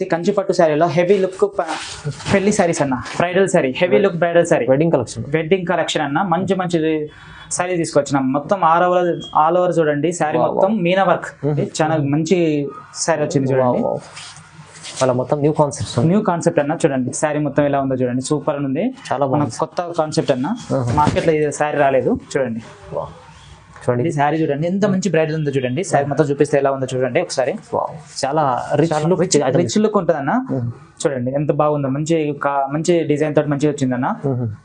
కంచిపట్టు శారీలో heavy look పెళ్లి శారీస్ అన్న, bridal sari, heavy look bridal sari, wedding collection అన్న. మంచి మంచి శారీ తీసుకొచ్చినాం. మొత్తం ఆల్ ఓవర్ చూడండి శారీ మొత్తం మీనా వర్క్, చాలా మంచి శారీ వచ్చింది చూడండి. అలా మొత్తం న్యూ కాన్సెప్ట్ అన్న. చూడండి శారీ మొత్తం ఎలా ఉందో చూడండి, సూపర్ ఉంది. చాలా కొత్త కాన్సెప్ట్ అన్న, మార్కెట్ లో ఇది శారీ రాలేదు. చూడండి శారీ చూడండి ఎంత మంచి బ్రైడల్ ఉందో చూడండి. శారీ మొత్తం చూపిస్తే ఎలా ఉందో చూడండి ఒకసారి. చాలా రిచ్ లుక్ ఉంటుంది అన్న. చూడండి ఎంత బాగుందో, మంచి డిజైన్ తోటి మంచిగా వచ్చిందన్న.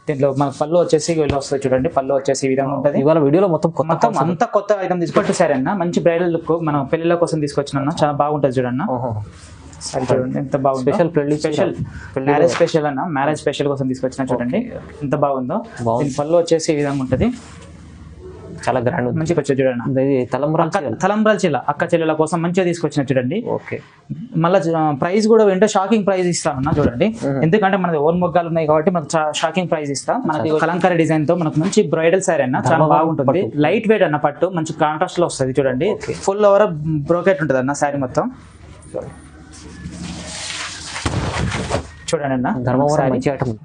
దీంట్లో మన పళ్ళు వచ్చేసి ఇలా వస్తుంది చూడండి. పళ్ళు వచ్చేసి ఈ విధంగా ఉంటుంది. ఇవాళ వీడియోలో మొత్తం అంతా కొత్త ఐటమ్ తీసుకొట్టు శారీ అన్న. మంచి బ్రైడల్ లుక్ మనం పెళ్లిళ్ళ కోసం తీసుకొచ్చిన చాలా బాగుంటుంది చూడన్న. చూడండి ఎంత బాగుంది. స్పెషల్ మ్యారేజ్ స్పెషల్ అన్న, మ్యారేజ్ స్పెషల్ కోసం తీసుకొచ్చిన చూడండి ఎంత బాగుందో. పళ్ళు వచ్చేసి ఈ విధంగా ఉంటుంది. చాలా గ్రాండ్ మంచిగా వచ్చాయి చూడండి. తలంబ్రాల చీల అక్క చెల్లెల కోసం మంచిగా తీసుకొచ్చిన చూడండి. ఓకే, మళ్ళీ ప్రైస్ కూడా ఏంటో షాకింగ్ ప్రైస్ ఇస్తామన్నా చూడండి. ఎందుకంటే మనది ఓన్ మొగ్గాలు ఉన్నాయి కాబట్టి మనకు షాకింగ్ ప్రైస్ ఇస్తా. మనకి కలంకారీ డిజైన్ తో మనకు మంచి బ్రైడల్ శారీ అన్న, చాలా బాగుంటుంది. లైట్ వెయిట్ అన్న, పట్టు మంచి కాంట్రాస్ట్ లో వస్తుంది చూడండి. ఫుల్ ఓవర్ బ్రోకెట్ ఉంటుంది అన్న శారీ మొత్తం. చూడండి అన్న ధర్మవరం మంచి item.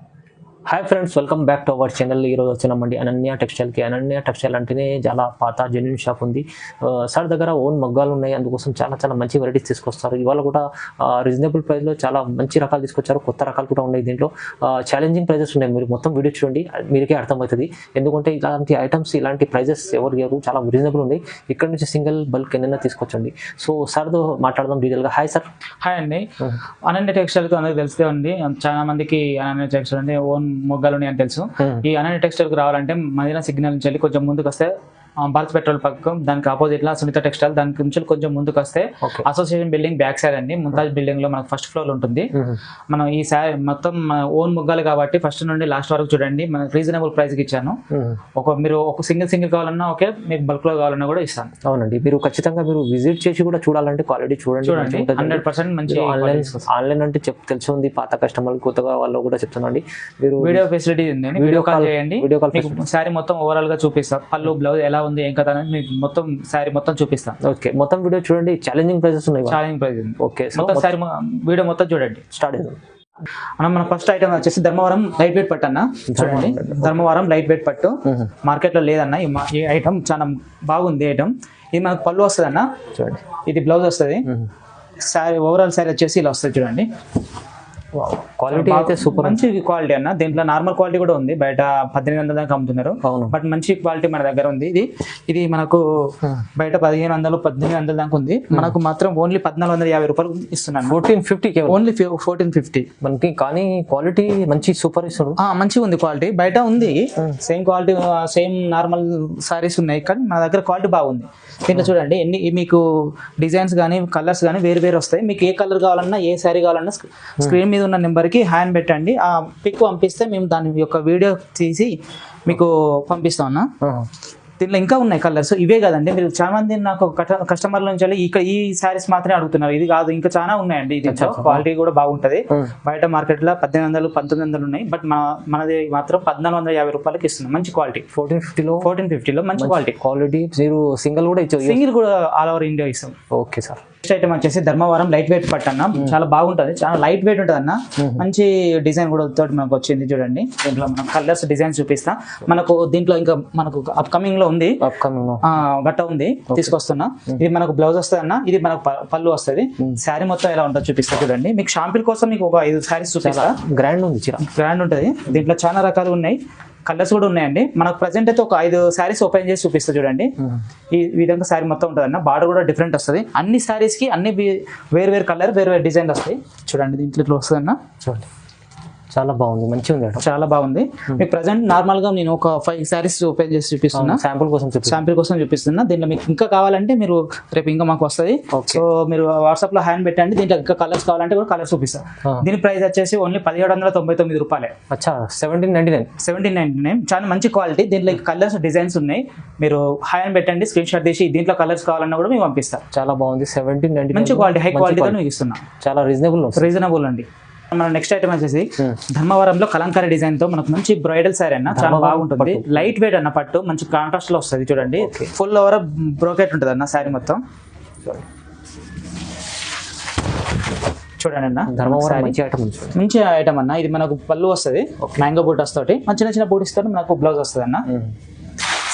Hi friends, welcome back to our channel. ఈరోజు వచ్చినామండి అనన్య టెక్స్టైల్కి. అనన్య టెక్స్టైల్ అంటేనే చాలా పాత జెన్యున్ షాప్ ఉంది. సార్ దగ్గర ఓన్ మగ్గాలు ఉన్నాయి, అందుకోసం చాలా మంచి వెరైటీస్ తీసుకొస్తారు. ఇవాళ కూడా రీజనబుల్ ప్రైస్లో చాలా మంచి రకాలు తీసుకొచ్చారు. కొత్త రకాలు కూడా ఉన్నాయి దీంట్లో. ఛాలెంజింగ్ ప్రైజెస్ ఉన్నాయి. మీరు మొత్తం వీడియో చూడండి, మీకే అర్థమవుతుంది. ఎందుకంటే ఇలాంటి ఐటమ్స్, ఇలాంటి ప్రైజెస్ ఎవరు చాలా రీజనబుల్ ఉన్నాయి. ఇక్కడ నుంచి సింగిల్ బల్క్ ఎన్నైనా తీసుకొచ్చండి. సో సార్తో మాట్లాడదాం డీటెయిల్గా. Hi sir. హాయ్ అండి. అనన్య టెక్స్టైల్కి అందరికి తెలిస్తే ఉంది, చాలా మందికి అనన్య టెక్స్టైల్ అంటే ఓన్ మొగ్గాలు అని తెలుసు. ఈ అనన్య టెక్స్టైల్ కి రావాలంటే మదీనా సిగ్నల్ నుంచి వెళ్ళి కొంచెం ముందుకు వస్తే భారత్ పెట్రోల్ పక్కం, దానికి ఆపోజిట్ లా సునీత టెక్స్టైల్, దానికి నుంచి కొంచెం ముందుకు వస్తే అసోసియేషన్ బిల్డింగ్ బ్యాక్ సైడ్ అండి, ముంతాజ్ బిల్డింగ్ లో మనకు ఫస్ట్ ఫ్లోర్ ఉంటుంది. మనం ఈ శారీ మొత్తం ఓన్ మొగ్గాలు కాబట్టి ఫస్ట్ నుండి లాస్ట్ వరకు చూడండి. మనకు రీజనబుల్ ప్రైస్ కి ఇచ్చాను. మీరు ఒక సింగిల్ కావాలన్నా ఓకే, మీకు బల్క్ లో కావాలన్నా కూడా ఇస్తాను. అవునండి, మీరు ఖచ్చితంగా మీరు విజిట్ చేసి కూడా చూడాలంటే క్వాలిటీ చూడండి. 100% మంచి. ఆన్లైన్ అంటే తెలిసి ఉంది, పాత కస్టమర్లు కొత్తగా వాళ్ళు కూడా చెప్తున్నాండి. మీరు వీడియో ఫెసిలిటీ ఉంది, వీడియో కాల్ చేయండి. శారీ మొత్తం ఓవరాల్ గా చూపిస్తాం. పళ్ళు బ్లౌజ్ ఎలా ఉంది ఏం కదా అని మీకు మొత్తం శారీ మొత్తం చూపిస్తాను. ఓకే, మొత్తం వీడియో చూడండి. ఛాలెంజింగ్ ప్రైసెస్ ఉన్నాయి. ఛాలెంజింగ్ ప్రైస్ ఉంది. ఓకే, మొత్తం శారీ వీడియో మొత్తం చూడండి. స్టార్ట్ చేద్దాం. మన ఫస్ట్ ఐటమ్ వచ్చేసి ధర్మవరం లైట్ వెయిట్ పట్టు అన్న. చూడండి ధర్మవరం లైట్ వెయిట్ పట్టు మార్కెట్ లో లేదన్న. ఈ ఐటమ్ చాలా బాగుంది ఐటమ్. ఇది మనకు పళ్ళు వస్తుంది అన్న. చూడండి ఇది బ్లౌజ్ వస్తుంది. శారీ ఓవరాల్ శారీ వచ్చేసి ఇలా వస్తుంది చూడండి. క్వాలిటీ అయితే సూపర్, మంచి క్వాలిటీ అన్న. దీంట్లో నార్మల్ క్వాలిటీ కూడా ఉంది, బయట 1800 దాకా అమ్ముతున్నారు. బట్ మంచి క్వాలిటీ మన దగ్గర ఉంది. ఇది మనకు బయట 1500 1800 దాకా ఉంది. మనకు మాత్రం ఓన్లీ 1450 రూపాయలు ఇస్తున్నాను. 1450 ఓన్లీ 1450 మనకి. కానీ క్వాలిటీ మంచి సూపర్ ఇస్తున్నారు. మంచిగా ఉంది క్వాలిటీ. బయట ఉంది same quality, same normal saris ఉన్నాయి, కానీ మన దగ్గర క్వాలిటీ బాగుంది. దీంట్లో చూడండి ఎన్ని మీకు డిజైన్స్ కానీ కలర్స్ కానీ వేరు వస్తాయి. మీకు ఏ కలర్ కావాలన్నా, ఏ శారీ కావాలన్నా స్క్రీన్ మీద ఉన్న నెంబర్కి హ్యాండ్ పెట్టండి. ఆ పిక్ పంపిస్తే మేము దాని యొక్క వీడియో తీసి మీకు పంపిస్తాం అన్న. దీంట్లో ఇంకా ఉన్నాయి కలర్స్, ఇవే కదండి. మీరు చాలా మంది నాకు కస్టమర్ల నుంచి ఇక్కడ ఈ శారీస్ మాత్రమే అడుగుతున్నారు. ఇది కాదు, ఇంకా చాలా ఉన్నాయండి. ఇది క్వాలిటీ కూడా బాగుంటది. బయట మార్కెట్ లో 1800 1900 ఉన్నాయి, బట్ మనది మాత్రం 1450 రూపాయలకి ఇస్తున్నాం. మంచి క్వాలిటీ. 1450 లో మంచి క్వాలిటీ. మీరు సింగిల్ కూడా ఇచ్చారు? సింగిల్ కూడా ఆల్ ఓవర్ ఇండియా ఇస్తాం. Okay sir. నెక్స్ట్ ఐటమ్ వచ్చేసి ధర్మవరం లైట్ వెయిట్ పట్టు అన్న. చాలా బాగుంటది, చాలా లైట్ వెయిట్ ఉంటుంది అన్న. మంచి డిజైన్ కూడా తోటి మనకు వచ్చింది చూడండి. దీంట్లో మనం కలర్స్ డిజైన్ చూపిస్తా. మనకు దీంట్లో ఇంకా మనకు అప్కమింగ్ లో ఉంది, గట్ట ఉంది, తీసుకొస్తున్నా. ఇది మనకు బ్లౌజ్ వస్తుంది అన్న. ఇది మనకు పళ్ళు వస్తుంది. శారీ మొత్తం ఎలా ఉంటుందో చూపిస్తా చూడండి. మీకు షాంపిల్ కోసం మీకు ఒక 5 శారీస్ చూపిస్తా. గ్రాండ్ ఉంటుంది. దీంట్లో చాలా రకాలు ఉన్నాయి, కలర్స్ కూడా ఉన్నాయండి. మనకు ప్రజెంట్ అయితే ఒక 5 శారీస్ ఓపెన్ చేసి చూపిస్తా చూడండి. ఈ విధంగా శారీ మొత్తం ఉంటుంది అన్న. బార్డర్ కూడా డిఫరెంట్ వస్తుంది. అన్ని శారీస్ కి అన్ని వేరు కలర్, వేరు డిజైన్ వస్తాయి చూడండి. దీంట్లో ఇట్లా వస్తుంది అన్న. చూడండి చాలా బాగుంది, మంచిగా ఉంది, చాలా బాగుంది. మీకు ప్రజెంట్ నార్మల్ గా నేను ఒక 5 శారీస్ ఓపెన్ చేసి చూపిస్తున్నా. శాంపుల్ కోసం చూపిస్తున్నా. దీంట్లో మీకు ఇంకా కావాలంటే మీరు రేపు ఇంకా మాకు వస్తుంది. సో మీరు వాట్సాప్ లో హ్యాండ్ పెట్టండి. దీంట్లో ఇంకా కలర్స్ కావాలంటే కూడా కలర్స్ చూపిస్తా. దీని ప్రైస్ వచ్చేసి ఓన్లీ 1799 రూపాయలే. 1799. చాలా మంచి క్వాలిటీ. దీంట్లో కలర్స్ డిజైన్స్ ఉన్నాయి. మీరు హ్యాండ్ పెట్టండి, స్క్రీన్ షాట్ తీసి దీంట్లో కలర్స్ కావాలన్నా కూడా మేము పంపిస్తాం. చాలా బాగుంది. 1799 మంచి క్వాలిటీ, హై క్వాలిటీతో మీకు ఇస్తున్నా. చాలా రీజనబుల్ అండి. మన నెక్స్ట్ ఐటమ్ వచ్చేసి ధర్మవరంలో కలంకారీ డిజైన్ తో మనకు మంచి బ్రైడల్ శారీ అన్న. చాలా బాగుంటుంది. లైట్ వెయిట్ అన్న, పట్టు మంచి కాంట్రాస్ట్ లో వస్తుంది చూడండి. ఫుల్ ఓవర్ బ్రోకెట్ ఉంటుంది అన్న శారీ మొత్తం. చూడండి అన్న, ధర్మవరం మంచి ఐటమ్ ఉంది. మంచి ఐటమ్ అన్న. ఇది మనకు పళ్ళు వస్తుంది మ్యాంగో బూటాస్ తోటి, చిన్న చిన్న బూటీస్ తోటి మనకు బ్లౌజ్ వస్తుంది అన్న.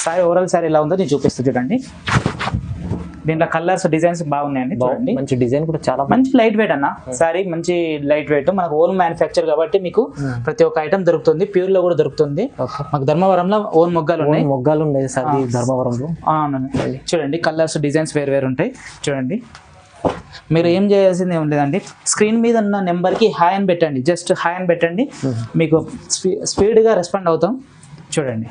సారీ ఓవరాల్ సారీ ఎలా ఉందో నేను చూపిస్తాను చూడండి. దీంట్లో కలర్స్ డిజైన్స్ బాగున్నాయండి చూడండి. మంచి డిజైన్ కూడా చాలా మంచి లైట్ వెయిట్ అన్న. సారీ మంచి లైట్ వెయిట్, మనకు ఓన్ మ్యానుఫ్యాక్చర్ కాబట్టి మీకు ప్రతి ఒక్క ఐటమ్ దొరుకుతుంది. ప్యూర్ లో కూడా దొరుకుతుంది. మాకు ధర్మవరంలో ఓన్ మొగ్గాలు ఉన్నాయి సార్ ధర్మవరంలో. చూడండి కలర్స్ డిజైన్స్ వేరు వేరు ఉంటాయి చూడండి. మీరు ఏం చేయాల్సింది ఏం లేదండి, స్క్రీన్ మీద ఉన్న నెంబర్కి హాయ్ అని పెట్టండి, జస్ట్ హాయ్ అని పెట్టండి, మీకు స్పీడ్గా రెస్పాండ్ అవుతాం. చూడండి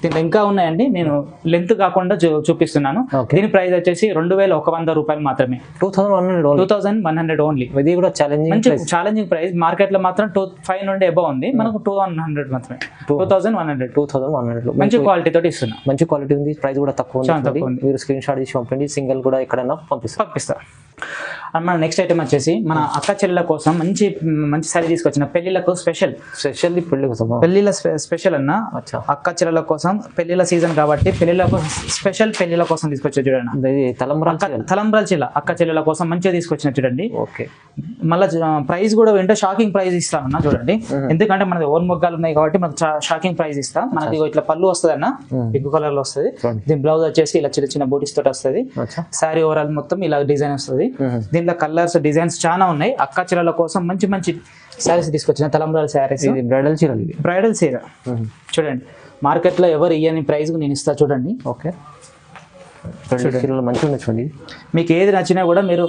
దీంట్లో ఇంకా ఉన్నాయండి, నేను లెంత్ కాకుండా చూపిస్తున్నాను. దీని ప్రైస్ వచ్చేసి 2100 రూపాయలు మాత్రమే. 2100 ఓన్లీ. ఇది కూడా ఛాలెంజింగ్ ప్రైస్. మార్కెట్ లో మాత్రం 2500 నుండి అబౌవ్ ఉంది, మనకు 2100 మాత్రమే. 2100 మంచి క్వాలిటీ తోటి ఇస్తున్నా. మంచి క్వాలిటీ ఉంది, ప్రైస్ కూడా తక్కువ ఉంది. మీరు స్క్రీన్ షాట్ తీసి పంపండి, సింగిల్ కూడా ఎక్కడైనా పంపిస్తా. మన నెక్స్ట్ ఐటమ్ వచ్చేసి మన అక్క చెల్లెల కోసం మంచి మంచి సారీ తీసుకొచ్చిన పెళ్లిళ్ళకు పెళ్లిళ్ళ స్పెషల్ అన్న. అక్క చెల్లెల కోసం పెళ్లిళ్ళ సీజన్ కాబట్టి పెళ్లిళ్ళకు స్పెషల్ పెళ్లిళ్ళ కోసం తీసుకొచ్చా చూడండి. తలంబ్రాల చీల అక్క చెల్లెల కోసం మంచిగా తీసుకొచ్చిన చూడండి. ఓకే, మళ్ళీ ప్రైస్ కూడా ఏంటో షాకింగ్ ప్రైస్ ఇస్తానన్నా చూడండి. ఎందుకంటే మనది ఓన్ మొగ్గాలు ఉన్నాయి కాబట్టి మనకు షాకింగ్ ప్రైస్ ఇస్తా. మనకి ఇట్లా పళ్ళు వస్తుంది అన్న, పింక్ కలర్ లో వస్తుంది. దీని బ్లౌజ్ వచ్చేసి ఇలా చిన్న చిన్న బూటీస్ తోటి వస్తుంది. సారీ ఓవరాల్ మొత్తం ఇలా డిజైన్ వస్తుంది. దీంట్లో కలర్స్ డిజైన్స్ చాలా ఉన్నాయి. అక్క చీరల కోసం మంచి మంచి శారీస్ తీసుకొచ్చిన తలంబ్రాల శారీస్. ఇది బ్రైడల్ చీర. బ్రైడల్ చీర చూడండి, మార్కెట్ లో ఎవరు ఇయ్యని ప్రైస్ నేను ఇస్తా చూడండి. ఓకే, మంచిగా చూడండి. మీకు ఏది నచ్చినా కూడా మీరు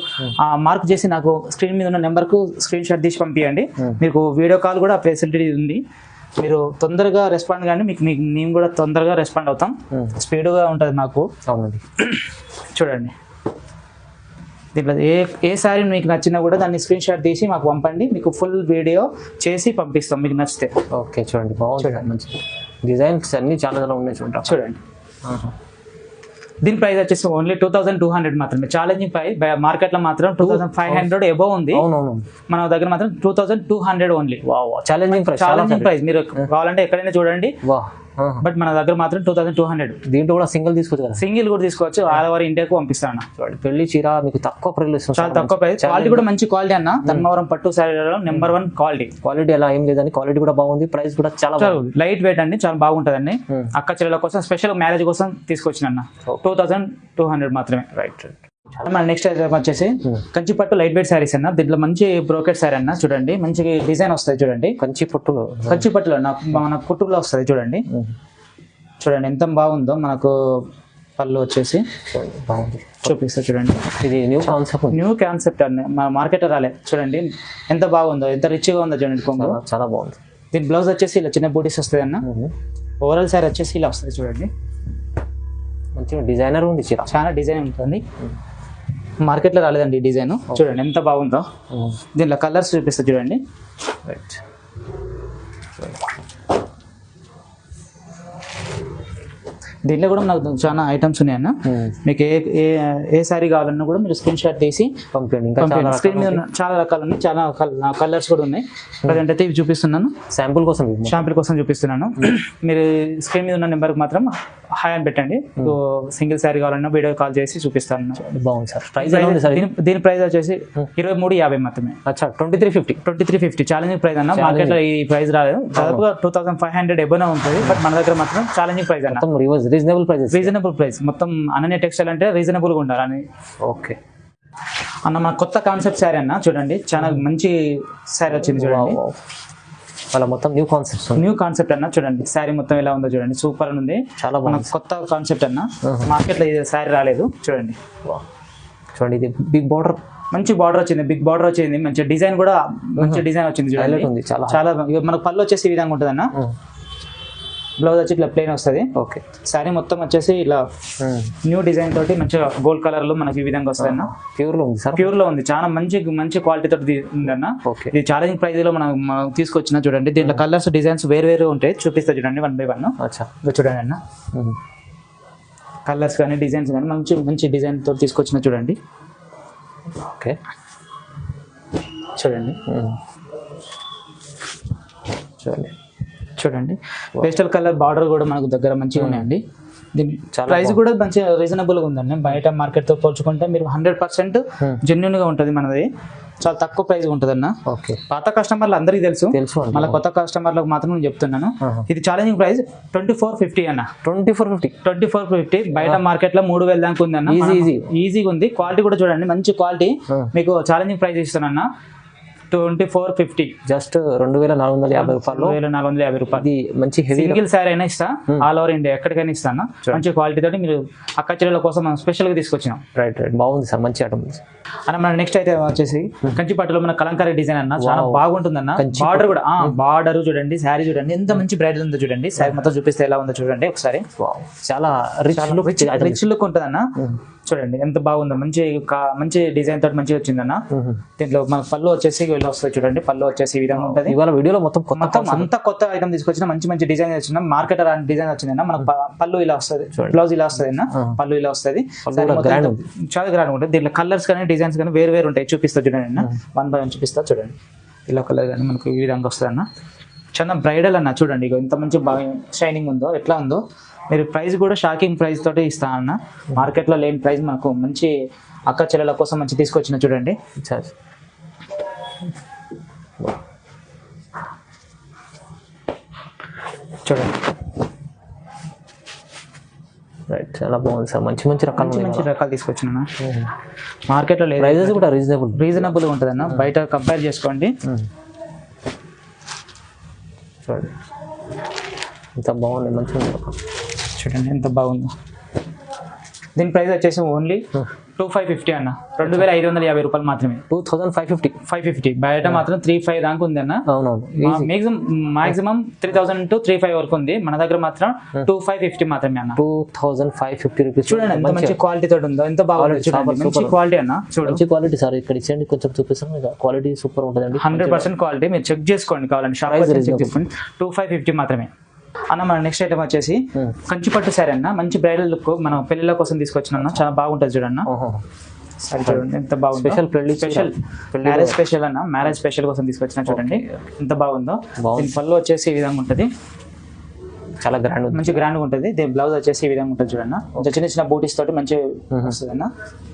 మార్క్ చేసి నాకు స్క్రీన్ మీద ఉన్న నెంబర్ కు స్క్రీన్ షాట్ తీసి పంపించండి. మీకు వీడియో కాల్ కూడా ఫెసిలిటీ ఉంది. మీరు తొందరగా రెస్పాండ్ కానీ మీకు మేము కూడా తొందరగా రెస్పాండ్ అవుతాం. స్పీడ్గా ఉంటుంది మాకు. అవునండి. చూడండి దీంట్లో ఏ శారీ మీకు నచ్చినా కూడా దాన్ని స్క్రీన్ షాట్ తీసి మాకు పంపండి, మీకు ఫుల్ వీడియో చేసి పంపిస్తాం మీకు నచ్చితే. ఓకే చూడండి, బాగుంది. మంచి డిజైన్స్ అన్ని చాలా ఉన్నాయి చూడండి. దీని ప్రైస్ వచ్చేసి ఓన్లీ 2200 మాత్రమే. Challenging price. మార్కెట్ లో మాత్రం 2500 ఎబో ఉంది. మన దగ్గర మాత్రం 2200 ఓన్లీ. Challenging price. మీరు కావాలంటే ఎక్కడైనా చూడండి, బట్ మన దగ్గర మాత్రం 2200. దీంట్లో కూడా సింగిల్ తీసుకోవచ్చు కదా? సింగిల్ కూడా తీసుకోవచ్చు. ఆల్ ఓవర్ ఇండియాకు పంపిస్తాను. పెళ్లి చీర మీకు తక్కువ ప్రైస్, చాలా తక్కువ ప్రైస్. క్వాలిటీ కూడా మంచి క్వాలిటీ అన్న. ధర్మవరం పట్టు శారీలో నెంబర్ 1 క్వాలిటీ అలా ఏం లేదండి, క్వాలిటీ కూడా బాగుంది. ప్రైస్ కూడా చాలా లైట్ వెయిట్ అండి, చాలా బాగుంటుంది అండి. అక్క చెల్లెల కోసం స్పెషల్ మ్యారేజ్ కోసం తీసుకొచ్చిన అన్న. 2200 మాత్రమే. రైట్. మన నెక్స్ట్ ఐటమ్ వచ్చేసి కంచిపట్టు లైట్ వెయిట్ శారీస్ అన్న. దీంట్లో మంచి బ్రోకెట్ శారీ అన్న. చూడండి మంచి డిజైన్ వస్తాయి చూడండి. కంచిపట్టులో మన కుట్టులో వస్తుంది చూడండి. చూడండి ఎంత బాగుందో. మనకు పళ్ళు వచ్చేసి బాగుంది, చూపిస్తా చూడండి. ఇది న్యూ కాన్సెప్ట్ అండి, మన మార్కెట్ రాలే. చూడండి ఎంత బాగుందో, ఎంత రిచ్గా ఉందో చూడండి. కొంగు చాలా బాగుంది. దీని బ్లౌజ్ వచ్చేసి ఇలా చిన్న బూటీస్ వస్తుంది అన్న. ఓవరాల్ శారీ వచ్చేసి ఇలా వస్తుంది చూడండి. మంచిగా డిజైనర్ ఉంది చీర, చాలా డిజైన్ ఉంటుంది. మార్కెట్లో రాలేదండి ఈ డిజైన్. చూడండి ఎంత బాగుందో. దీనిలో కలర్స్ చూపిస్తా చూడండి. రైట్. దీంట్లో కూడా నాకు చాలా ఐటమ్స్ ఉన్నాయన్న. మీకు ఏ శారీ కావాలన్నా కూడా మీరు స్క్రీన్ షాట్ తీసి పంపించండి. స్క్రీన్ మీద చాలా రకాలు ఉన్నాయి, చాలా కలర్స్ కూడా ఉన్నాయి. ప్రజెంట్ అయితే ఇవి చూపిస్తున్నాను, శాంపుల్ కోసం చూపిస్తున్నాను. మీరు స్క్రీన్ మీద ఉన్న నెంబర్కి మాత్రం హాయ్ అని పెట్టండి. సింగిల్ శారీ కావాలన్నా వీడియో కాల్ చేసి చూపిస్తాను. బాగుంది సార్. దీని ప్రైస్ వచ్చేసి 2350 మాత్రమే. 2350 ఛాలెంజింగ్ ప్రైస్ అన్న. మార్కెట్ లో ఈ ప్రైస్ రాలేదు, దాదాపుగా 2500 ఎబోనే ఉంటుంది. బట్ మన దగ్గర మాత్రం ఛాలెంజింగ్ ప్రైస్ అన్న. Reasonable price. మొత్తం అనన్య టెక్స్టైల్ అంటే రీజనబుల్ గా ఉండాలని. ఓకే అన్న, మన కొత్త కాన్సెప్ట్ శారీ అన్న. చూడండి చాలా మంచి శారీ వచ్చింది చూడండి. వాళ్ళ మొత్తం న్యూ కాన్సెప్ట్ అన్న. చూడండి శారీ మొత్తం ఎలా ఉందో చూడండి, సూపర్ ఉంది. చాలా మన కొత్త కాన్సెప్ట్ అన్న. మార్కెట్ లో ఇది శారీ రాలేదు చూడండి. ఇది బిగ్ బార్డర్, మంచి బార్డర్ వచ్చింది, బిగ్ బార్డర్ వచ్చింది. మంచి డిజైన్ కూడా మంచి డిజైన్ వచ్చింది చూడండి. చాలా మనకు పళ్ళు వచ్చేసి ఈ విధంగా ఉంటుంది అన్న. బ్లౌజ్ వచ్చి ఇట్లా ప్లెయిన్ వస్తుంది. ఓకే, శారీ మొత్తం వచ్చేసి ఇలా న్యూ డిజైన్ తోటి మంచిగా గోల్డ్ కలర్ లో మనకి ఈ విధంగా వస్తుంది అన్న. ప్యూర్ లో ఉంది, చాలా మంచి క్వాలిటీ తోటి ఉంది అన్న. ఇది ఛాలెంజింగ్ ప్రైస్ లో మనం తీసుకొచ్చిన చూడండి. దీంట్లో కలర్స్ డిజైన్స్ వేరు ఉంటాయి, చూపిస్తా చూడండి 1 by 1. చూడండి అన్న, కలర్స్ కానీ డిజైన్స్ కానీ మంచి డిజైన్ తోటి తీసుకొచ్చిన చూడండి. ఓకే చూడండి పేస్టల్ కలర్ బార్డర్ కూడా మనకు దగ్గర మంచిగా ఉన్నాయండి. దీని ప్రైస్ కూడా మంచిగా రీజనబుల్ గా ఉందండి. బయట మార్కెట్ తో పోల్చుకుంటే మీరు 100% జెన్యున్ గా ఉంటుంది మనది. చాలా తక్కువ ప్రైస్ ఉంటుందన్న. ఓకే, పాత కస్టమర్లు అందరికీ తెలుసు అండి. మళ్ళీ కొత్త కస్టమర్లకు మాత్రం నేను చెప్తున్నాను. ఇది ఛాలెంజింగ్ ప్రైస్ 2450 అన్న. 2450 బయట మార్కెట్ లో 3000 దాకా ఉంది అన్న. ఈజీగా ఉంది. క్వాలిటీ కూడా చూడండి, మంచి క్వాలిటీ. మీకు ఛాలెంజింగ్ ప్రైస్ ఇస్తానన్న 2450, జస్ట్ 2450 రూపాయలు. 2450 రూపాయలు. ఇది మంచి హెవీ సింగిల్ సారీ అయినా ఇస్తా, ఆల్ ఓవర్ ఇండియా ఎక్కడికైనా ఇస్తాను. మంచి క్వాలిటీ తోటి మీరు అక్క చెల్లెల కోసం మనం స్పెషల్ గా తీసుకొచ్చినాం. రైట్, బాగుంది సార్, మంచి ఐటమ్. అన్న మన నెక్స్ట్ అయితే వచ్చేసి కంచిపట్టులో మన కలంకారీ డిజైన్ అన్న, చాలా బాగుంటుంది అన్న. బార్డర్ కూడా బార్డర్ చూడండి, శారీ చూడండి ఎంత మంచి బ్రైడల్ ఉందో చూడండి. శారీ మొత్తం చూపిస్తే ఎలా ఉందో చూడండి ఒకసారి. చాలా రిచ్ లుక్ ఉంటుంది అన్న. చూడండి ఎంత బాగుందో, మంచి డిజైన్ తోటి మంచిగా వచ్చిందన్న. దీంట్లో మన పళ్ళు వచ్చేసి ఇలా వస్తుంది చూడండి. పళ్ళు వచ్చేసి ఈ విధంగా ఉంటుంది. ఇవాళ వీడియోలో మొత్తం అంతా కొత్త ఐటమ్ తీసుకొచ్చిన మంచి డిజైన్ వచ్చిన మార్కెట్ డిజైన్ వచ్చిందన్న. మన పళ్ళు ఇలా వస్తుంది, బ్లౌజ్ ఇలా వస్తుంది అన్న. పళ్ళు ఇలా వస్తుంది, చాలా గ్రాండ్ ఉంటుంది. దీంట్లో కలర్స్ కానీ డిజైన్స్ కానీ వేరు ఉంటాయి. చూపిస్తా చూడండి అన్న, 1 by 1 చూపిస్తా చూడండి. ఇలా కలర్ కానీ మనకు ఈ విధంగా వస్తుంది అన్న. చాలా బ్రైడల్ అన్న. చూడండి ఇక ఎంత మంచి బాగా షైనింగ్ ఉందో, ఎట్లా ఉందో. మీరు ప్రైస్ కూడా షాకింగ్ ప్రైస్ తోటి ఇస్తా అన్న. మార్కెట్లో లేని ప్రైస్ మనకు మంచి అక్క చెల్లెల కోసం మంచి తీసుకొచ్చిన చూడండి. చూడండి రైట్, చాలా బాగుంది సార్. మంచి రకాలు తీసుకొచ్చిన మార్కెట్లో లేదు. ప్రైజెస్ కూడా రీజనబుల్గా ఉంటుంది అన్న. బయట కంపేర్ చేసుకోండి. చూడండి ఎంత బాగుంది, మంచిగా చూడండి ఎంత బాగుందో. దీని ప్రైస్ వచ్చేసి ఓన్లీ 2550 అన్న. 2550 రూపాయలు మాత్రమే. 2550 బయట మాత్రం 35 దాకా ఉంది అన్న. మాక్సిమం 3000 to 35 వరకు ఉంది. మన దగ్గర మాత్రం 2550 మాత్రమే అన్న. 2550 రూపీస్. చూడండి ఎంత మంచి క్వాలిటీ తోటి ఉందో, ఎంత బాగుంది. మంచి క్వాలిటీ అన్న. మంచి క్వాలిటీ సార్. ఇక్కడ ఇచ్చేయండి, కొంచెం చూపిస్తాం. క్వాలిటీ సూపర్ ఉంటుందండి. 100% క్వాలిటీ. మీరు చెక్ చేసుకోండి కావాలండి. షాప్ 2550 మాత్రమే అన్న. మన నెక్స్ట్ ఐటమ్ వచ్చేసి కంచిపట్టు శారీ అన్న. మంచి బ్రైడల్ లుక్ మనం పెళ్లిళ్ళ కోసం తీసుకొచ్చిన, చాలా బాగుంటుంది చూడన్న. సరే చూడండి ఎంత బాగుంది. స్పెషల్ మ్యారేజ్ స్పెషల్ అన్న. మ్యారేజ్ స్పెషల్ కోసం తీసుకొచ్చిన చూడండి ఎంత బాగుందో. దీని పళ్ళు వచ్చేసి ఈ విధంగా ఉంటుంది, చాలా మంచి గ్రాండ్ ఉంటుంది. దీని బ్లౌజ్ వచ్చేసి ఈ విధంగా ఉంటుంది చూడన్న. కొంచెం చిన్న బూటీస్ తోటి మంచి వస్తుంది అన్న.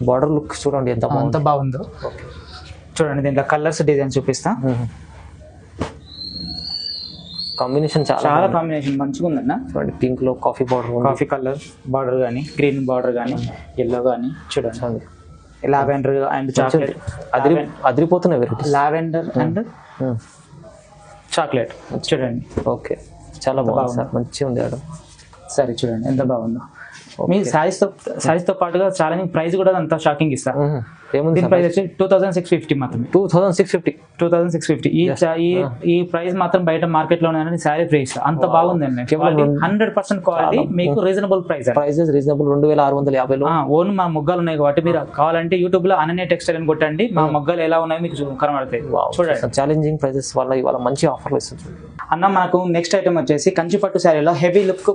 బార్డర్ లుక్ చూడండి ఎంత బాగుందో. చూడండి దీంట్లో కలర్స్ డిజైన్ చూపిస్తా. కాంబినేషన్ చాలా కాంబినేషన్ మంచిగా ఉందన్న. చూడండి పింక్ లో కాఫీ కలర్ బార్డర్ కానీ, గ్రీన్ బార్డర్ కానీ, ఎల్లో కానీ. చూడండి లావెండర్ అండ్ చాక్లెట్ అదిరిపోతున్నాయి వెరైటీస్. లావెండర్ అండ్ చాక్లెట్ చూడండి. ఓకే, చాలా బాగుంది సార్, మంచిగా ఉంది మేడం. సరే చూడండి ఎంత బాగుందో. మీ సారీస్ తో పాటుగా ఛాలెంజింగ్ ప్రైస్ కూడా అంత షాకింగ్ ఇస్తా. దీని ప్రైస్ వచ్చి 2650 మాత్రమే. 2650 ఈ ప్రైస్ మాత్రం బయట మార్కెట్ లో శారీ ప్రైస్ అంత బాగుందండి. 100% క్వాలిటీ, మీకు రీజనబుల్ ప్రైసెస్ రీజనబుల్. 2650 ఓన్ మా మొగ్గాలు ఉన్నాయి కాబట్టి మీరు కావాలంటే యూట్యూబ్ లో అనన్య టెక్స్టైల్ అని కొట్టండి. మా మొగ్గాలు ఎలా ఉన్నాయో మీకు కనబడతాయి. చూడండి ఛాలెంజింగ్ ప్రైసెస్ వల్ల ఇవాళ మంచి ఆఫర్లు ఇస్తుంది అన్న. మనకు నెక్స్ట్ ఐటమ్ వచ్చేసి కంచిపట్టు శారీలో హెవీ లుక్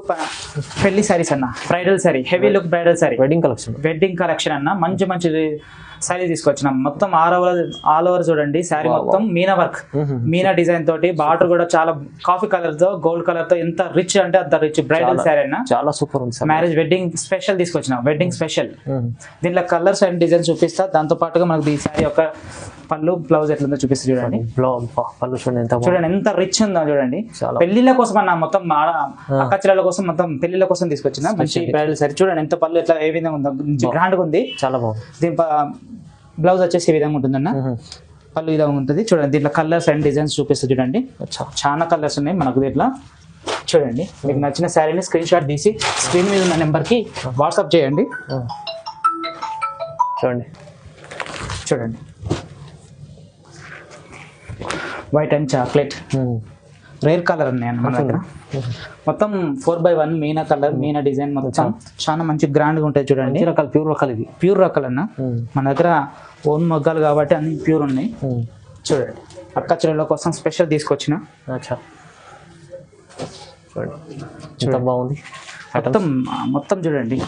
పెళ్లి శారీస్ అన్న. Bridal sari, heavy look bridal sari, wedding collection అన్న. మంచి శారీ తీసుకొచ్చినాం. మొత్తం ఆల్ ఓవర్ చూడండి. శారీ మొత్తం మీనా వర్క్, మీనా డిజైన్ తోటి. బార్డర్ కూడా చాలా కాఫీ కలర్ తో, గోల్డ్ కలర్ తో. ఎంత రిచ్ అంటే అంత రిచ్ బ్రైడల్ శారీ అన్న. చాలా సూపర్ ఉంది. మ్యారేజ్ వెడ్డింగ్ స్పెషల్ తీసుకొచ్చినాం. Wedding special. దీంట్లో కలర్స్ అండ్ డిజైన్ చూపిస్తా. దాంతో పాటుగా మనకు ఈ శారీ యొక్క పళ్ళు, బ్లౌజ్ ఎట్లుందో చూపిస్తా చూడండి. పళ్ళు చూడండి ఎంత రిచ్ ఉందో చూడండి. పెళ్లిళ్ళ కోసం అన్న, మొత్తం అక్క చెల్లెల కోసం, మొత్తం పెళ్లిళ్ళ కోసం తీసుకొచ్చిన మంచి బ్రైడల్ శారీ. చూడండి ఎంత పళ్ళు ఎట్లా ఏ విధంగా ఉందో, గ్రాండ్ గా ఉంది, చాలా బాగుంది. దీని బ్లౌజ్ వచ్చేసి ఈ విధంగా ఉంటుందన్న. పళ్ళు ఈ విధంగా ఉంటుంది. చూడండి దీంట్లో కలర్స్ అండ్ డిజైన్స్ చూపిస్తా చూడండి. చాలా కలర్స్ ఉన్నాయి మనకు దీంట్లో. చూడండి మీకు నచ్చిన శారీని స్క్రీన్ షాట్ తీసి స్క్రీన్ మీద ఉన్న నెంబర్కి వాట్సాప్ చేయండి. చూడండి white and chocolate rare colour ఉన్నాయి అన్న మన దగ్గర. మొత్తం 4x1 Meena colour, Meena design. మొత్తం చాలా మంచి గ్రాండ్ గా ఉంటాయి చూడండి. ప్యూర్ రకాలు అన్న. మన దగ్గర ఓన్ మగ్గాలు కాబట్టి అన్ని ప్యూర్ ఉన్నాయి. చూడండి అక్క చెల్లెల కోసం స్పెషల్ తీసుకొచ్చిన. బాగుంది మొత్తం చూడండి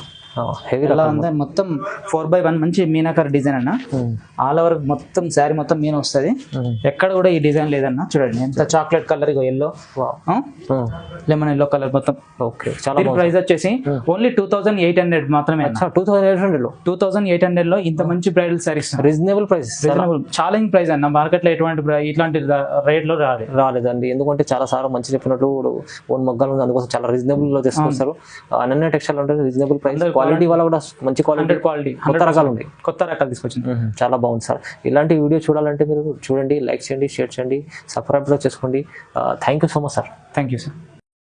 హెవీ ఎలా ఉంది మొత్తం 4x1 మంచి మీనాకర్ డిజైన్ అన్న. ఆల్ ఓవర్ మొత్తం శారీ మొత్తం మీన వస్తుంది. ఎక్కడ కూడా ఈ డిజైన్ లేదన్న. చూడండి ఎంత chocolate colour, yellow, lemon yellow colour మొత్తం. ఓకే, చాలా ప్రైస్ వచ్చేసి ఓన్లీ 2800 మాత్రమే. 2800 లో ఇంత మంచి bridal saris, reasonable price, challenge price అన్న. మార్కెట్ లో ఇట్లాంటి రేట్ లో రాలేదండి. ఎందుకంటే చాలా సార్లు మంచి చెప్పినట్టు ఓన్ మగ్గాలు ఉంది, అందుకోసం చాలా రీజనబుల్ లో తీసుకొస్తారు. అనన్య టెక్స్టైల్ అంటే రీజనబుల్ ప్రైస్, క్వాలిటీ వల్ల కూడా మంచి క్వాలిటీ కొత్త రకాలు ఉన్నాయి, కొత్త రకాలు తీసుకొచ్చింది. చాలా బాగుంది సార్. ఇలాంటి వీడియో చూడాలంటే మీరు చూడండి, లైక్ చేయండి, షేర్ చేయండి, సబ్స్క్రైబ్ కూడా చేసుకోండి. Thank you so much sir. Thank you sir.